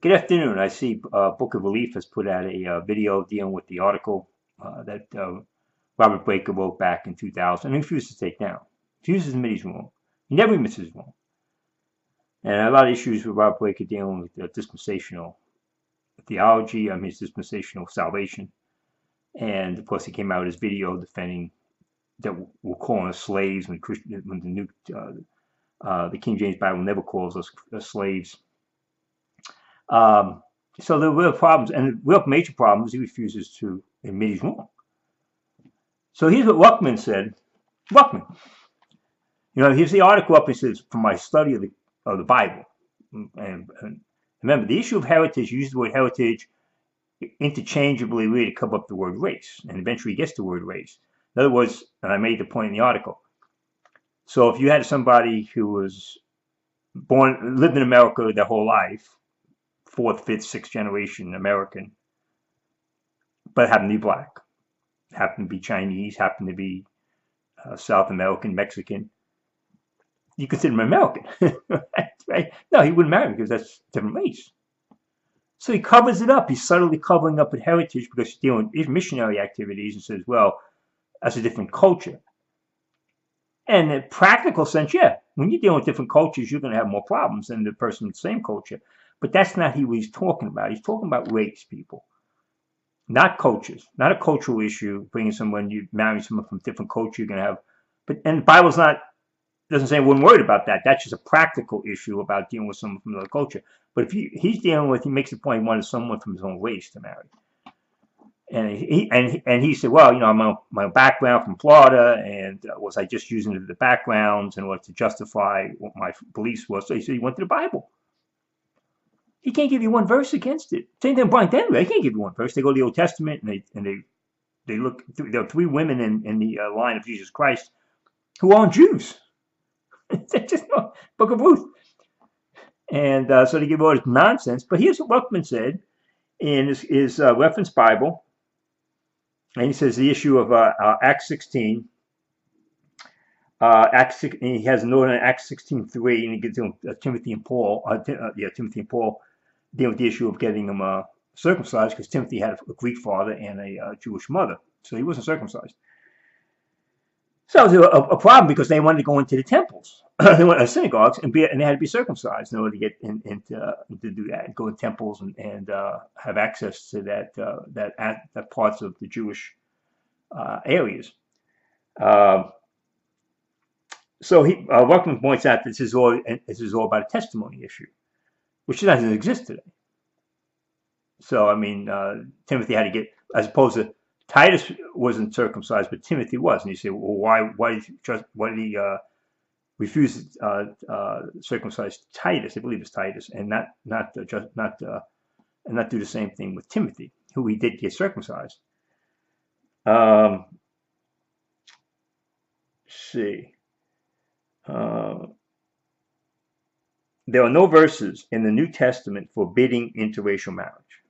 Good afternoon. I see Book of Relief has put out a video dealing with the article that Robert Baker wrote back in 2000 and refuses to take down. Refuses to admit he's wrong. He never admits he's wrong. And a lot of issues with Robert Baker dealing with dispensational theology, his dispensational salvation. And of course, he came out with his video defending that we're calling us slaves when the King James Bible never calls us slaves. So there were problems, and the real major problem is he refuses to admit he's wrong. So here's what Ruckman said. Ruckman, here's the article up. He says, from my study of the Bible, and remember, the issue of heritage, use the word heritage interchangeably really to cover up the word race, and eventually gets the word race. In other words, and I made the point in the article. So if you had somebody who was lived in America their whole life, fourth, fifth, sixth generation American, but happened to be black, happened to be Chinese, happened to be South American, Mexican, you consider him American, right? No, he wouldn't marry because that's a different race. So he covers it up. He's subtly covering up with heritage because he's dealing with missionary activities and says, well, that's a different culture. And in a practical sense, yeah, when you're dealing with different cultures, you're going to have more problems than the person with the same culture. But that's not what he's talking about. He's talking about race, people, not cultures, not a cultural issue. Bringing someone, you marry someone from a different culture, you're going to have. And the Bible's doesn't say one word about that. That's just a practical issue about dealing with someone from another culture. But if he's dealing with, he makes the point he wanted someone from his own race to marry. And he said, well, my background from Florida, and was I just using the backgrounds in order to justify what my beliefs were? So he said he went to the Bible. He can't give you one verse against it. Same thing with Brian Denver. He can't give you one verse. They go to the Old Testament and they look. There are three women in the line of Jesus Christ who aren't Jews. They're just no Book of Ruth. And so they give all this nonsense. But here's what Ruckman said in his reference Bible. And he says the issue of Acts 16. And he has a note on Acts 16:3, and he gets Timothy and Paul. Timothy and Paul deal with the issue of getting them circumcised because Timothy had a Greek father and a Jewish mother, so he wasn't circumcised. So it was a problem because they wanted to go into the temples, they went to synagogues, and they had to be circumcised in order to get to do that, go to temples and have access to that parts of the Jewish areas. So Ruckman points out that this is all about a testimony issue, which doesn't exist today. So Timothy had to get, as opposed to Titus wasn't circumcised, but Timothy was, and you say, well, why did he refuse to circumcise Titus? I believe it's Titus, and not do the same thing with Timothy, who he did get circumcised. Let's see. There are no verses in the New Testament forbidding interracial marriage.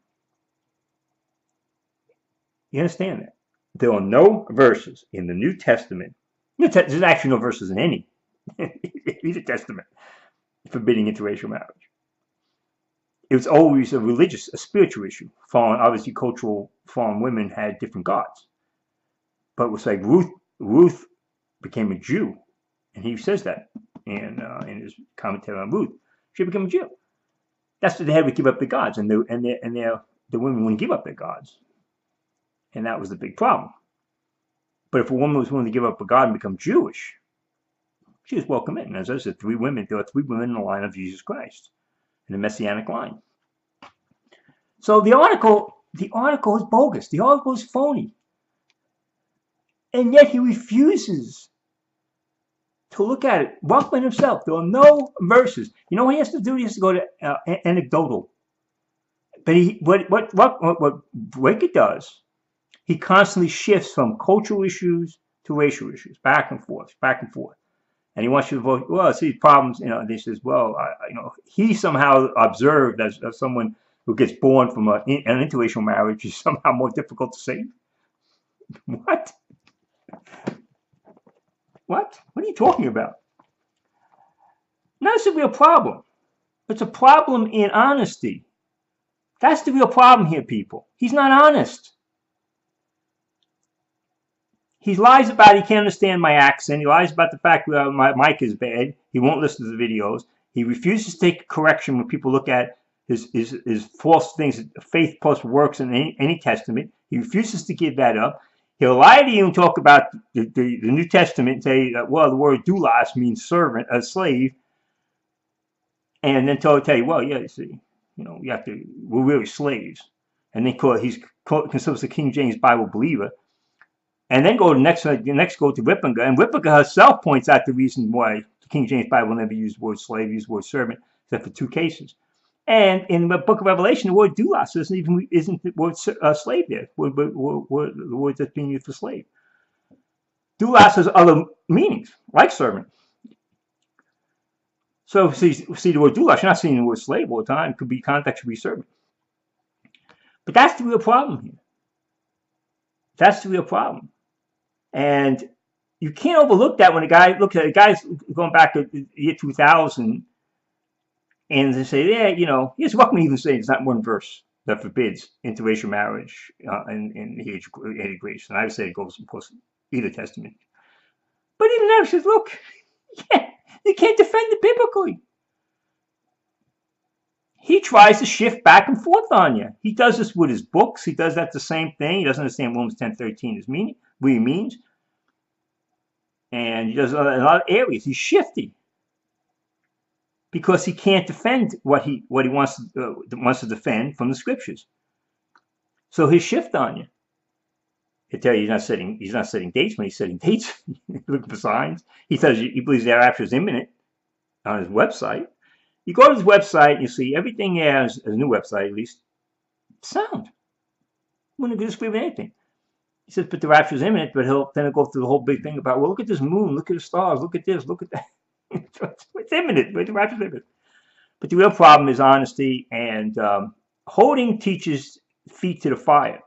You understand that? There are no verses in the New Testament. There's actually no verses in any either testament forbidding interracial marriage. It was always a spiritual issue. Obviously, cultural foreign women had different gods. But it was like Ruth became a Jew. And he says that in his commentary on Ruth. She became a Jew. That's what they had to give up the gods, and the women wouldn't give up their gods, and that was the big problem. But if a woman was willing to give up a god and become Jewish, she was welcome in. And as I said, there are three women in the line of Jesus Christ, in the Messianic line. So the article is bogus. The article is phony, and yet he refuses to look at it. Ruckman himself, there are no verses. You know what he has to do? He has to go to anecdotal. But what Baker does, he constantly shifts from cultural issues to racial issues, back and forth. And he wants you to vote, well, see problems, and he says, well, he somehow observed as someone who gets born from an interracial marriage is somehow more difficult to save. What? What are you talking about? Now, it's a real problem. It's a problem in honesty. That's the real problem here, people. He's not honest. He lies about he can't understand my accent. He lies about the fact that my mic is bad. He won't listen to the videos. He refuses to take correction when people look at his false things, faith plus works in any testament. He refuses to give that up. He'll lie to you and talk about the New Testament and say that, well, the word doulos means servant, a slave. And then tell you, well, yeah, see, we're really slaves. And then he's considers the King James Bible believer. And then go to next go to Whippinger, and Whippinger herself points out the reason why the King James Bible never used the word slave, used the word servant, except for 2 cases. And in the Book of Revelation, the word doulos isn't the word slave there. The word that's being used for slave. Doulos has other meanings, like servant. So see the word doulos, you're not seeing the word slave all the time. It could be context, could be servant. But that's the real problem here. That's the real problem. And you can't overlook that when a guy's going back to the year 2000 and they say, yeah, here's Ruckman even saying it's not one verse that forbids interracial marriage and he agrees. And I would say it goes, of course, either testament. But even now, he says, look, you can't defend it biblically. He tries to shift back and forth on you. He does this with his books. He does that the same thing. He doesn't understand Romans 10:13 what he means. And he does it in a lot of areas. He's shifty because he can't defend what he wants to defend from the scriptures. So he'll shift on you. He'll tell you he's not setting dates when he's setting dates. Looking for signs. He tells you he believes the rapture is imminent on his website. You go to his website and you see everything there, his new website at least, sound. Wouldn't disagree with anything. He says, but the rapture is imminent, but he'll go through the whole big thing about, well, look at this moon, look at the stars, look at this, look at that. It's imminent, but the rapture is imminent. But the real problem is honesty and holding teachers' feet to the fire.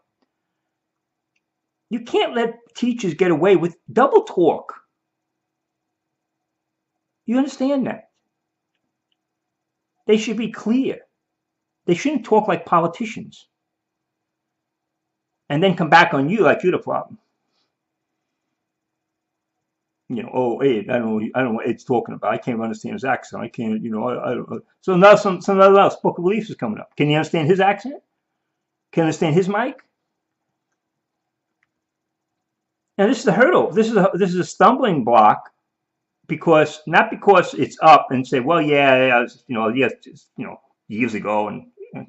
You can't let teachers get away with double talk. You understand that? They should be clear. They shouldn't talk like politicians. And then come back on you like you're the problem. Oh, Ed, I don't know what Ed's talking about. I can't understand his accent. I can't, I don't. So now something else, Book of Beliefs is coming up. Can you understand his accent? Can you understand his mic? And this is the hurdle. This is a stumbling block. Not because it's up and say, well, years ago, and I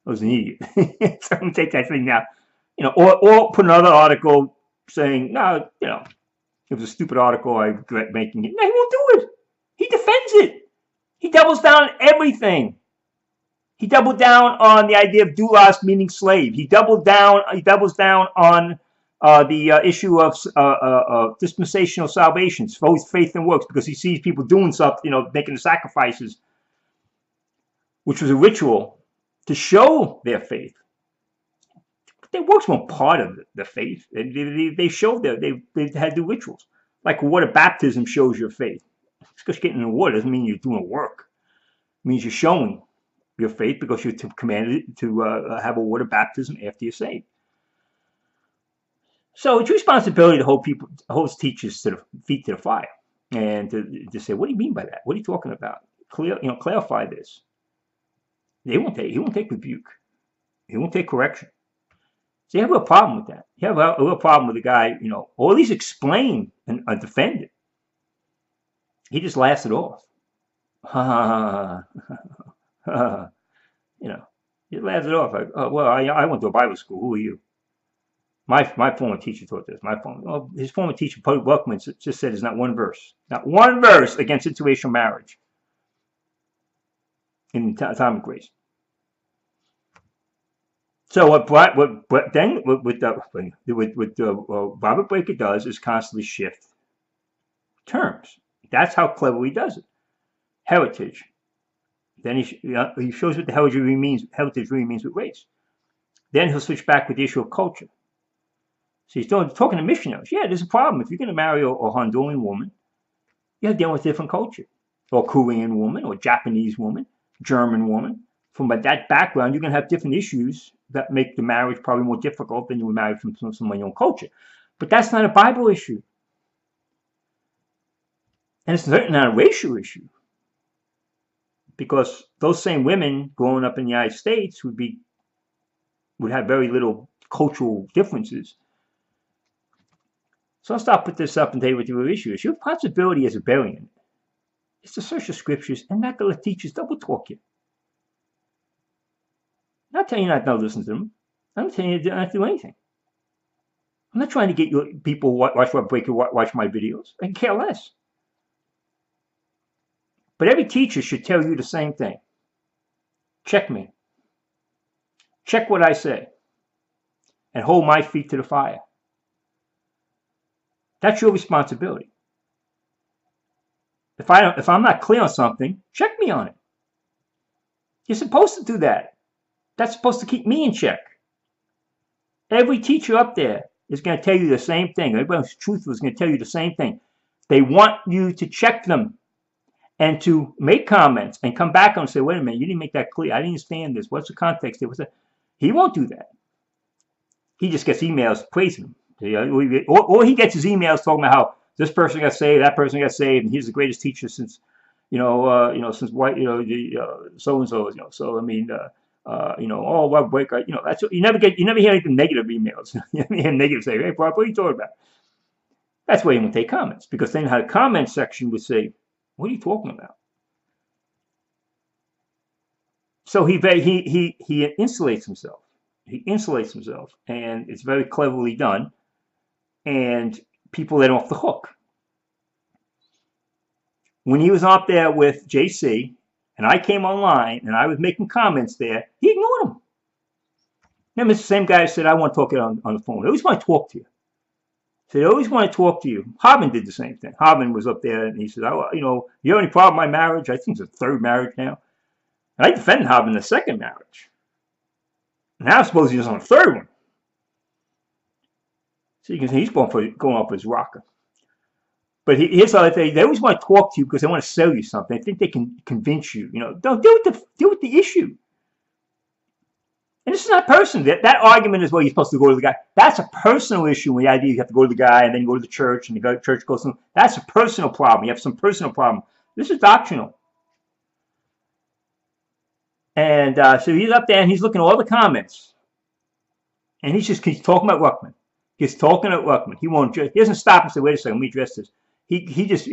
was an idiot. So I'm gonna take that thing now, or put another article saying, no, it was a stupid article. I regret making it. No, he won't do it. He defends it. He doubles down on everything. He doubled down on the idea of doulos meaning slave. He doubles down on the issue of dispensational salvation, both faith and works, because he sees people doing something, making the sacrifices, which was a ritual to show their faith. But their works weren't part of the faith. They showed they had to do rituals. Like water baptism shows your faith. Just because you're getting in the water doesn't mean you're doing work. It means you're showing your faith because you're commanded to have a water baptism after you're saved. So it's your responsibility to hold teachers to the feet to the fire, and to say, what do you mean by that? What are you talking about? Clarify this. He won't take rebuke. He won't take correction. So you have a real problem with that. You have a real problem with the guy, or at least explain and defend it. He just laughs it off. He laughs it off. Like, oh, well, I went to a Bible school. Who are you? My former teacher taught this. His former teacher, Paul Buckman, just said there's not one verse against interracial marriage in the time of grace. So what Robert Breaker does is constantly shift terms. That's how cleverly he does it. Heritage. Then he shows what the heritage really means with race. Then he'll switch back with the issue of culture. So he's talking to missionaries. Yeah, there's a problem. If you're going to marry a Honduran woman, you have to deal with a different culture. Or Korean woman, or Japanese woman, German woman. from that background, you're going to have different issues that make the marriage probably more difficult than you were married from someone in your own culture. But that's not a Bible issue. And it's certainly not a racial issue. Because those same women growing up in the United States would have very little cultural differences. So I'll stop with this up and tell you what the real issue is. Your responsibility as a Berean is to search the scriptures and not to let teachers double talk you. I'm not telling you not to listen to them. I'm telling you not to do anything. I'm not trying to get you people who watch my videos. I can care less. But every teacher should tell you the same thing. Check me. Check what I say. And hold my feet to the fire. That's your responsibility. If I'm not clear on something, check me on it. You're supposed to do that. That's supposed to keep me in check. Every teacher up there is going to tell you the same thing. Everybody who's truthful is going to tell you the same thing. They want you to check them and to make comments and come back and say, wait a minute, you didn't make that clear. I didn't understand this. What's the context there? He won't do that. He just gets emails praising him. Or he gets his emails talking about how this person got saved, that person got saved, and he's the greatest teacher since, since white, so and so. So I mean, what break? That's what, you never hear anything negative emails. You never hear negative say, hey, Bob, what are you talking about? That's why he won't take comments, because then the comment section would say, what are you talking about? So he insulates himself. He insulates himself, and it's very cleverly done. And people let him off the hook. When he was out there with JC, and I came online, and I was making comments there, he ignored him. Remember, the same guy said, I want to talk to you on the phone. I always want to talk to you. Said, I always want to talk to you. Harbin did the same thing. Harbin was up there, and he said, you have any problem with my marriage? I think it's a third marriage now. And I defended Harbin in the second marriage. Now I suppose he's on the third one. So you can see he's going off his rocker. But here's the other thing. They always want to talk to you because they want to sell you something. They think they can convince you. Don't deal with the issue. And this is not personal. That argument is, well, you're supposed to go to the guy. That's a personal issue when the idea you have to go to the guy and then you go to the church and the church goes through. That's a personal problem. You have some personal problem. This is doctrinal. And so he's up there and he's looking at all the comments. And he's talking about Ruckman. He's talking about Ruckman. He doesn't stop and say, wait a second, let me address this. He just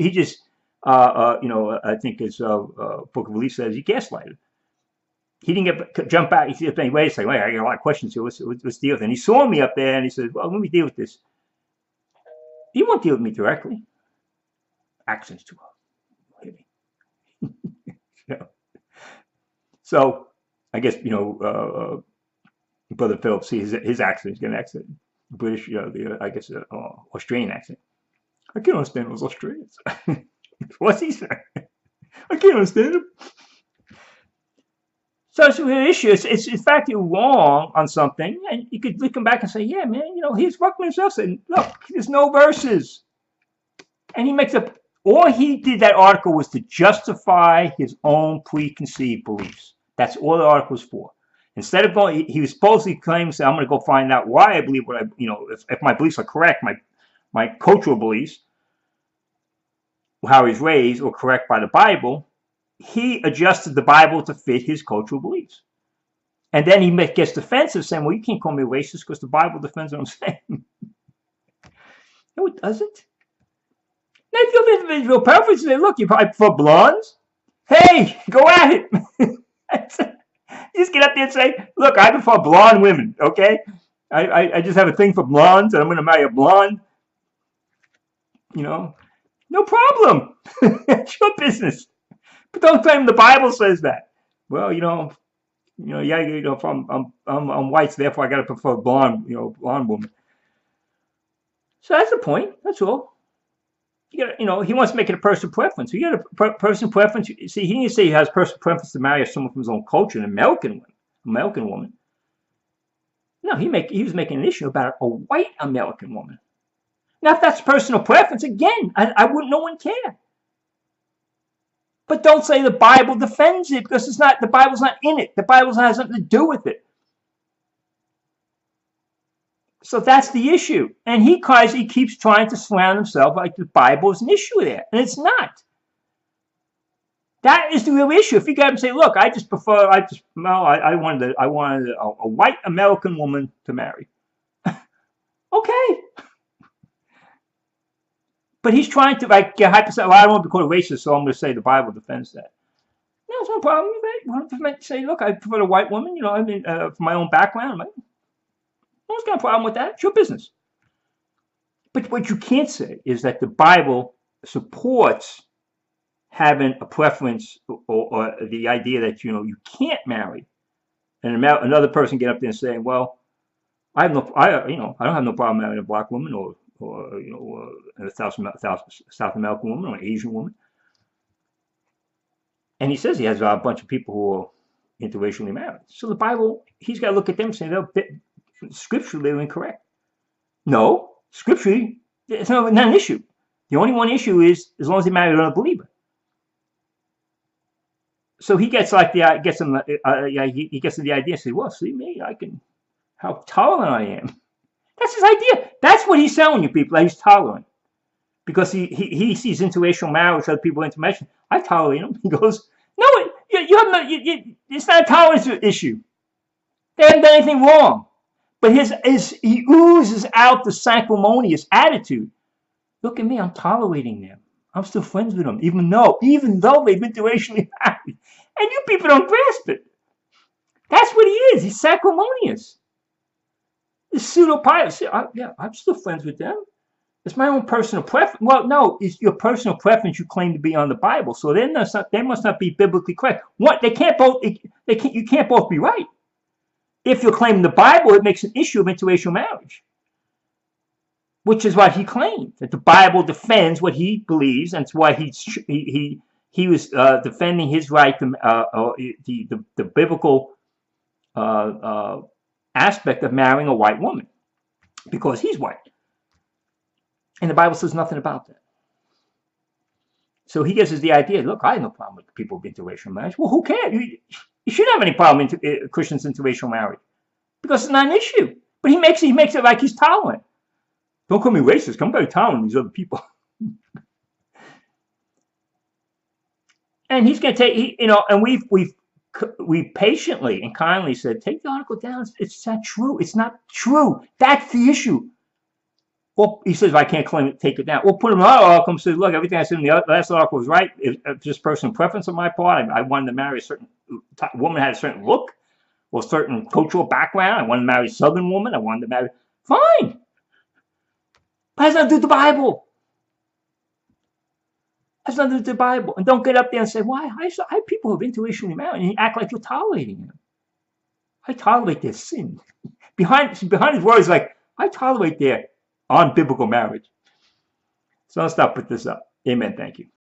I think his Book of Relief says he gaslighted. He didn't jump back. He said, wait a second, I got a lot of questions here. Let's deal with it. And he saw me up there and he said, well, let me deal with this. He won't deal with me directly. Accent's too heavy. So I guess, Brother Phillips, see his accent, he's got an accent. British, Australian accent. I can't understand those Australians. What's he saying? I can't understand him. So it's an issue. It's in fact you're wrong on something, and you could come back and say, yeah, man, he's Ruckman himself saying, look, there's no verses. And he makes up, all he did that article was to justify his own preconceived beliefs. That's all the article was for. Instead of going, he was supposedly claiming, say, I'm going to go find out why I believe what if my beliefs are correct, my cultural beliefs, how he's raised, or correct by the Bible. He adjusted the Bible to fit his cultural beliefs. And then he gets defensive, saying, well, you can't call me racist because the Bible defends what I'm saying. No, it doesn't. Now, if you have individual preferences, look, you probably prefer blondes. Hey, go at it. You just get up there and say, look, I prefer blonde women, okay? I just have a thing for blondes, and I'm going to marry a blonde. No problem. It's your business. But don't claim the Bible says that. Well, if I'm white, so therefore I got to prefer blonde woman. So that's the point. That's all. You got, he wants to make it a personal preference. You got a personal preference. See, he didn't say he has personal preference to marry someone from his own culture, an American woman. No, he was making an issue about a white American woman. Now, if that's personal preference, again, no one care. But don't say the Bible defends it, because it's not. The Bible's not in it. The Bible has nothing to do with it. So that's the issue. And he keeps trying to surround himself like the Bible is an issue there, and it's not. That is the real issue. If you go up and say, "Look, I wanted a white American woman to marry," okay. But he's trying to like hypothesize. Well, I don't want to be called a racist, so I'm going to say the Bible defends that. No, it's no problem. Right? Say, look, I prefer a white woman. You know, I mean, from my own background. No one's got a problem with that. It's your business. But what you can't say is that the Bible supports having a preference or the idea that you can't marry, and another person get up there and saying, "Well, I don't have no problem marrying a black woman or a South American woman or an Asian woman." And he says he has a bunch of people who are interracially married. So the Bible, he's got to look at them and say, scripturally they're incorrect. No, scripturally, it's not an issue. The only one issue is as long as they marry another believer. So he gets like the he gets the idea and says, "Well, see me, how tolerant I am." That's his idea. That's what he's telling you people, that he's tolerant. Because he sees interracial marriage, other people intermarry. I tolerate him. He goes, "No, it's not a tolerance issue. They haven't done anything wrong." But he oozes out the sanctimonious attitude. Look at me, I'm tolerating them. I'm still friends with them, even though they've been interracially married. And you people don't grasp it. That's what he is. He's sanctimonious. This pseudo-pious. I'm still friends with them. It's my own personal preference. Well, no, it's your personal preference you claim to be on the Bible. So they must not be biblically correct. You can't both be right. If you're claiming the Bible, it makes an issue of interracial marriage, which is what he claimed, that the Bible defends what he believes, and it's why he was defending his right to the biblical aspect of marrying a white woman, because he's white. And the Bible says nothing about that. So he gives us the idea, look, I have no problem with people with interracial marriage. Well, who cares? You shouldn't have any problem with Christians interracial marriage, because it's not an issue. But he makes it like he's tolerant. Don't call me racist. I'm very tolerant of these other people. And he's going to take, and we patiently and kindly said, take the article down. It's not true. It's not true. That's the issue. Well, he says, I can't claim it, take it down. We'll put him in another article and says, look, everything I said in the last article was right. It's just personal preference on my part. I wanted to marry a certain woman, had a certain look or a certain cultural background. I wanted to marry a Southern woman. I wanted to marry. Fine. But it has nothing to do with the Bible. It has nothing to do with the Bible. And don't get up there and say, why? I have people who have interracially married, and you act like you're tolerating them. I tolerate their sin. Behind his words, like, I tolerate their unbiblical marriage. So I'll stop with this up. Amen. Thank you.